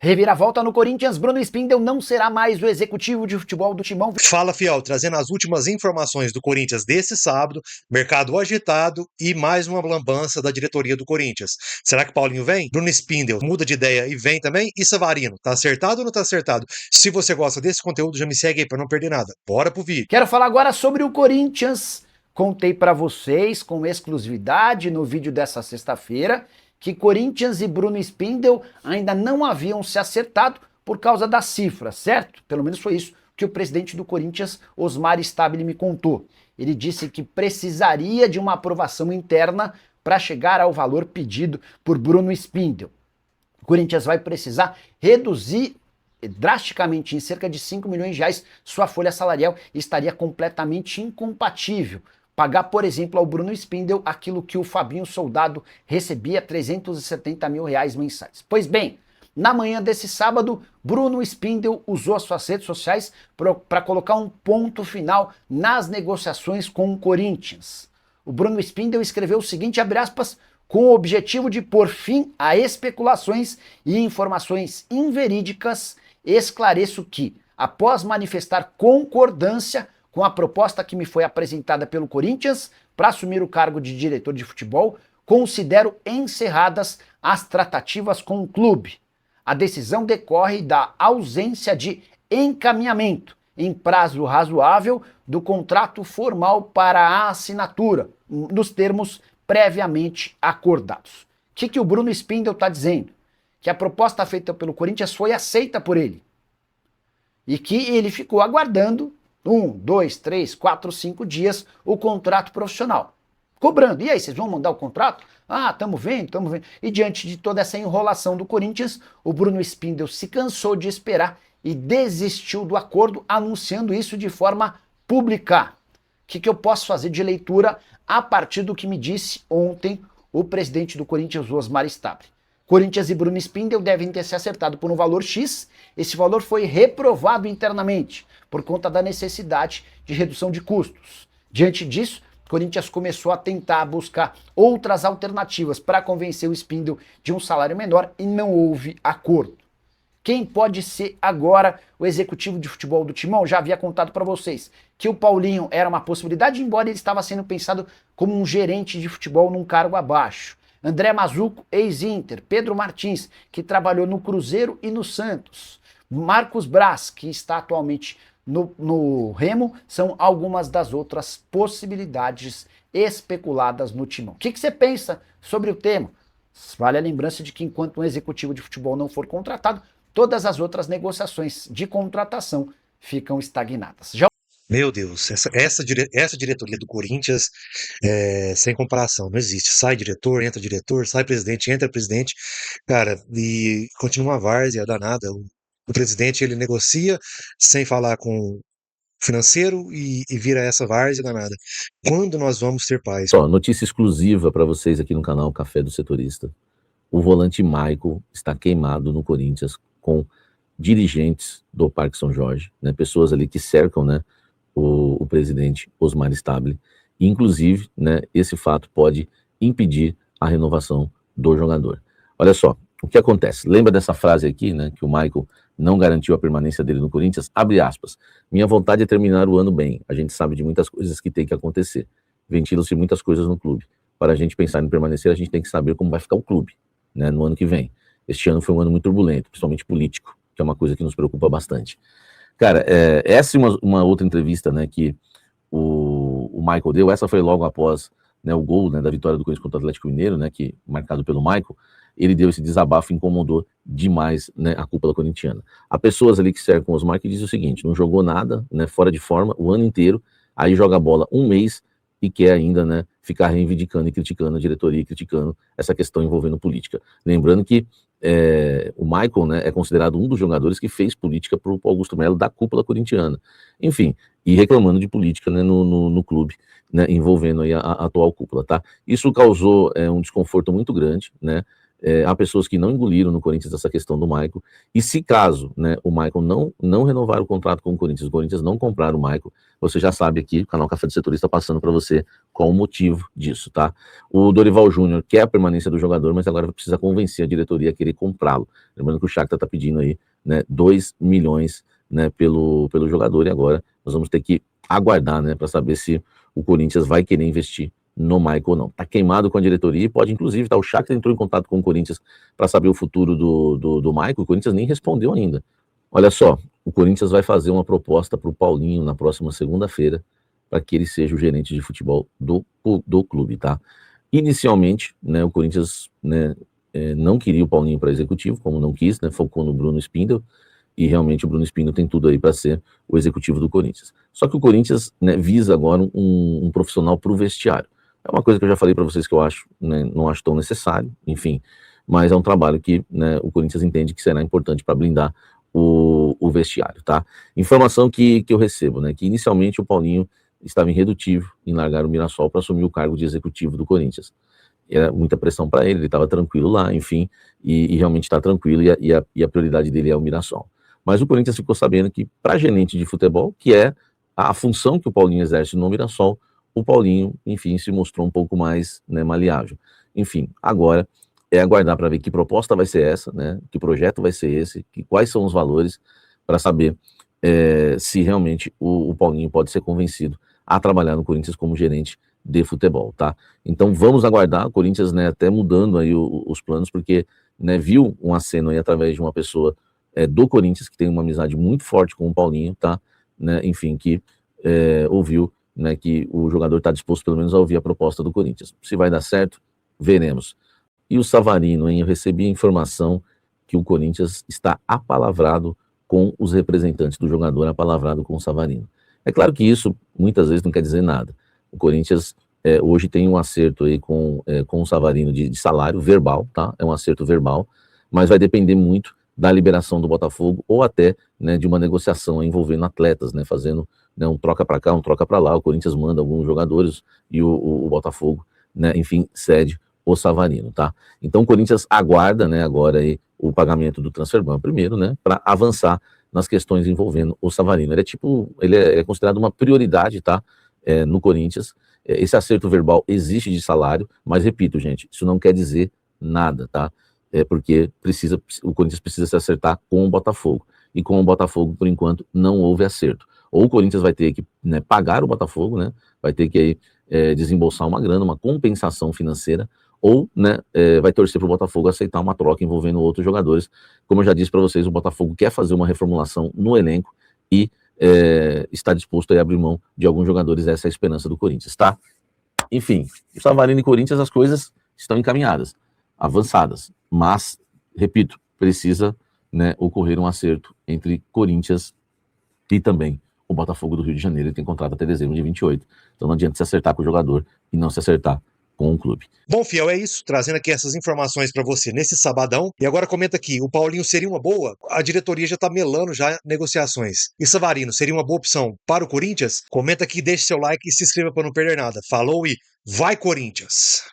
Reviravolta no Corinthians, Bruno Spindel não será mais o executivo de futebol do Timão. Fala, fiel, trazendo as últimas informações do Corinthians desse sábado, mercado agitado e mais uma lambança da diretoria do Corinthians. Será que Paulinho vem? Bruno Spindel muda de ideia e vem também? E Savarino, tá acertado ou não tá acertado? Se você gosta desse conteúdo, já me segue aí pra não perder nada. Bora pro vídeo. Quero falar agora sobre o Corinthians. Contei para vocês com exclusividade no vídeo dessa sexta-feira que Corinthians e Bruno Spindel ainda não haviam se acertado por causa das cifras, certo? Pelo menos foi isso que o presidente do Corinthians, Osmar Stabile, me contou. Ele disse que precisaria de uma aprovação interna para chegar ao valor pedido por Bruno Spindel. O Corinthians vai precisar reduzir drasticamente, em cerca de 5 milhões de reais, sua folha salarial e estaria completamente incompatível pagar, por exemplo, ao Bruno Spindel aquilo que o Fabinho Soldado recebia, 370 mil reais mensais. Pois bem, na manhã desse sábado, Bruno Spindel usou as suas redes sociais para colocar um ponto final nas negociações com o Corinthians. O Bruno Spindel escreveu o seguinte, abre aspas, com o objetivo de pôr fim a especulações e informações inverídicas, esclareço que, após manifestar concordância com a proposta que me foi apresentada pelo Corinthians para assumir o cargo de diretor de futebol, considero encerradas as tratativas com o clube. A decisão decorre da ausência de encaminhamento em prazo razoável do contrato formal para a assinatura, nos termos previamente acordados. O que o Bruno Spindel está dizendo? Que a proposta feita pelo Corinthians foi aceita por ele. E que ele ficou aguardando 1, 2, 3, 4, 5 dias o contrato profissional. Cobrando. E aí, vocês vão mandar o contrato? Ah, estamos vendo. E diante de toda essa enrolação do Corinthians, o Bruno Spindel se cansou de esperar e desistiu do acordo, anunciando isso de forma pública. O que eu posso fazer de leitura a partir do que me disse ontem o presidente do Corinthians, Osmar Stabile? Corinthians e Bruno Spindel devem ter se acertado por um valor X. Esse valor foi reprovado internamente por conta da necessidade de redução de custos. Diante disso, Corinthians começou a tentar buscar outras alternativas para convencer o Spindel de um salário menor e não houve acordo. Quem pode ser agora o executivo de futebol do Timão? Já havia contado para vocês que o Paulinho era uma possibilidade, embora ele estava sendo pensado como um gerente de futebol num cargo abaixo. André Mazuco, ex-Inter, Pedro Martins, que trabalhou no Cruzeiro e no Santos, Marcos Braz, que está atualmente no Remo, são algumas das outras possibilidades especuladas no Timão. O que você pensa sobre o tema? Vale a lembrança de que enquanto um executivo de futebol não for contratado, todas as outras negociações de contratação ficam estagnadas. Meu Deus, essa diretoria do Corinthians é sem comparação, não existe. Sai diretor, sai presidente, entra presidente, cara, e continua uma várzea danada. O presidente, ele negocia sem falar com o financeiro e vira essa várzea danada. Quando nós vamos ter paz? Ó, notícia exclusiva para vocês aqui no canal Café do Setorista. O volante Michael está queimado no Corinthians com dirigentes do Parque São Jorge, né, pessoas ali que cercam, né, o presidente Osmar Stabile. Inclusive, né, esse fato pode impedir a renovação do jogador. Olha só, o que acontece? Lembra dessa frase aqui, né, que o Michael não garantiu a permanência dele no Corinthians? Abre aspas. Minha vontade é terminar o ano bem. A gente sabe de muitas coisas que tem que acontecer. Ventilam-se muitas coisas no clube. Para a gente pensar em permanecer, a gente tem que saber como vai ficar o clube, né, no ano que vem. Este ano foi um ano muito turbulento, principalmente político, que é uma coisa que nos preocupa bastante. Cara, essa é uma outra entrevista, né, que o Michael deu. Essa foi logo após, né, o gol, né, da vitória do Corinthians contra o Atlético Mineiro, né, que marcado pelo Michael. Ele deu esse desabafo, incomodou demais, né, a cúpula corintiana. Há pessoas ali que cercam o Osmar que dizem o seguinte: não jogou nada, né, fora de forma o ano inteiro, aí joga bola um mês e quer ainda, né, ficar reivindicando e criticando a diretoria, criticando essa questão envolvendo política. Lembrando que o Michael, né, é considerado um dos jogadores que fez política para o Augusto Melo da cúpula corintiana. Enfim, e reclamando de política, né, no clube, né, envolvendo aí a atual cúpula, tá? Isso causou um desconforto muito grande, né? há pessoas que não engoliram no Corinthians essa questão do Maicon, e se caso, né, o Maicon não renovar o contrato com o Corinthians não comprar o Maicon, você já sabe aqui, o canal Café do Setorista passando para você qual o motivo disso, tá? O Dorival Júnior quer a permanência do jogador, mas agora precisa convencer a diretoria a querer comprá-lo. Lembrando que o Shakhtar está pedindo aí, né, 2 milhões, né, pelo jogador, e agora nós vamos ter que aguardar, né, para saber se o Corinthians vai querer investir no Maicon ou não. Tá queimado com a diretoria e pode, inclusive, o Shakhtar entrou em contato com o Corinthians para saber o futuro do Maicon, o Corinthians nem respondeu ainda. Olha só, o Corinthians vai fazer uma proposta para o Paulinho na próxima segunda-feira, para que ele seja o gerente de futebol do clube, tá? Inicialmente, né, o Corinthians, né, não queria o Paulinho para executivo, como não quis, né, focou no Bruno Spindel, e realmente o Bruno Spindel tem tudo aí para ser o executivo do Corinthians. Só que o Corinthians, né, visa agora um profissional para o vestiário. É uma coisa que eu já falei para vocês que eu acho, né, não acho tão necessário, enfim, mas é um trabalho que, né, o Corinthians entende que será importante para blindar o vestiário, tá? Informação que eu recebo, né, que inicialmente o Paulinho estava irredutível em largar o Mirassol para assumir o cargo de executivo do Corinthians. Era muita pressão para ele estava tranquilo lá, enfim, e realmente está tranquilo, e a prioridade dele é o Mirassol. Mas o Corinthians ficou sabendo que, para gerente de futebol, que é a função que o Paulinho exerce no Mirassol, o Paulinho, enfim, se mostrou um pouco mais, né, maleável. Enfim, agora é aguardar para ver que proposta vai ser essa, né, que projeto vai ser esse, quais são os valores, para saber se realmente o Paulinho pode ser convencido a trabalhar no Corinthians como gerente de futebol, tá? Então vamos aguardar, o Corinthians, né, até mudando aí os planos, porque, né, viu um aceno aí através de uma pessoa do Corinthians, que tem uma amizade muito forte com o Paulinho, tá? Né, enfim, que ouviu, né, que o jogador está disposto pelo menos a ouvir a proposta do Corinthians. Se vai dar certo, veremos. E o Savarino, hein? Eu recebi a informação que o Corinthians está apalavrado com os representantes do jogador, apalavrado com o Savarino. É claro que isso muitas vezes não quer dizer nada. O Corinthians hoje tem um acerto aí com o Savarino de salário verbal, tá? É um acerto verbal, mas vai depender muito da liberação do Botafogo ou até, né, de uma negociação envolvendo atletas, né, fazendo, né, um troca para cá, um troca para lá. O Corinthians manda alguns jogadores e o Botafogo, né, enfim, cede o Savarino, tá? Então o Corinthians aguarda, né, agora aí o pagamento do Transferban primeiro, né, para avançar nas questões envolvendo o Savarino. Ele é considerado uma prioridade, tá, no Corinthians. Esse acerto verbal existe de salário, mas repito, gente, isso não quer dizer nada, tá? Porque o Corinthians precisa se acertar com o Botafogo. E com o Botafogo, por enquanto, não houve acerto. Ou o Corinthians vai ter que, né, pagar o Botafogo, né, vai ter que aí, desembolsar uma grana, uma compensação financeira, ou, né, vai torcer para o Botafogo aceitar uma troca envolvendo outros jogadores. Como eu já disse para vocês, o Botafogo quer fazer uma reformulação no elenco e está disposto a abrir mão de alguns jogadores. Essa é a esperança do Corinthians, tá? Enfim, Savarino e Corinthians, as coisas estão encaminhadas, avançadas, mas, repito, precisa, né, ocorrer um acerto entre Corinthians e também o Botafogo do Rio de Janeiro. Ele tem contrato até dezembro de 28, então não adianta se acertar com o jogador e não se acertar com o clube. Bom, Fiel, é isso, trazendo aqui essas informações para você nesse sabadão. E agora comenta aqui, o Paulinho seria uma boa? A diretoria já tá melando já negociações. E Savarino, seria uma boa opção para o Corinthians? Comenta aqui, deixe seu like e se inscreva para não perder nada. Falou e vai Corinthians!